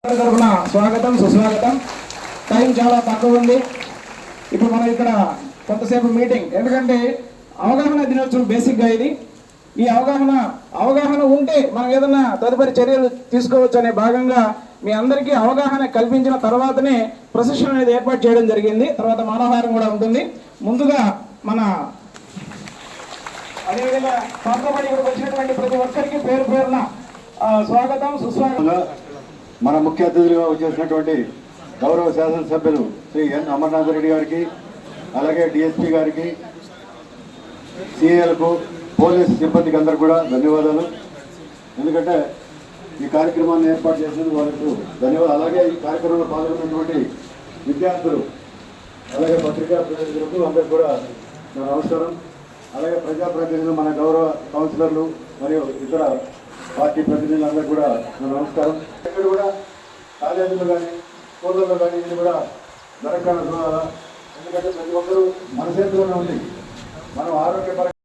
తరపున స్వాగతం సుస్వాగతం. టైం చాలా తక్కువ ఉంది. ఇప్పుడు మనం ఇక్కడ కొంతసేపు మీటింగ్, ఎందుకంటే అవగాహన దినోత్సవం బేసిక్గా ఇది. ఈ అవగాహన ఉంటే మనం ఏదన్నా తదుపరి చర్యలు తీసుకోవచ్చు అనే భాగంగా మీ అందరికీ అవగాహన కల్పించిన తర్వాతనే ప్రొసెషన్ అనేది ఏర్పాటు చేయడం జరిగింది. తర్వాత మానవహారం కూడా ఉంటుంది. ముందుగా మన అదేవిధంగా పాల్గొని ఇక్కడికి వచ్చినటువంటి ప్రతి ఒక్కరికి పేరు పేరున స్వాగతం సుస్వాగతం. మన ముఖ్య అతిథులుగా వచ్చేసినటువంటి గౌరవ శాసనసభ్యులు శ్రీ ఎన్ అమర్నాథ్ రెడ్డి గారికి, అలాగే డిఎస్పీ గారికి, సిఐలకు, పోలీస్ సిబ్బందికి అందరు కూడా ధన్యవాదాలు. ఎందుకంటే ఈ కార్యక్రమాన్ని ఏర్పాటు చేసినందుకు వాళ్ళకు ధన్యవాదాలు. అలాగే ఈ కార్యక్రమంలో పాల్గొన్నటువంటి విద్యార్థులు, అలాగే పత్రికా ప్రతినిధులకు అందరికి కూడా నా నమస్కారం. అలాగే ప్రజాప్రతినిధులు, మన గౌరవ కౌన్సిలర్లు మరియు ఇతర పార్టీ ప్రతినిధులందరూ కూడా నా నమస్కారం. ఇక్కడ కూడా కాలేజీలు కానీ స్కూళ్ళలో కానీ ఇది కూడా జరగకుండా చూడాలా. ఎందుకంటే ప్రతి ఒక్కరూ మన చేతిలోనే ఉంది. మనం ఆరోగ్యపరంగా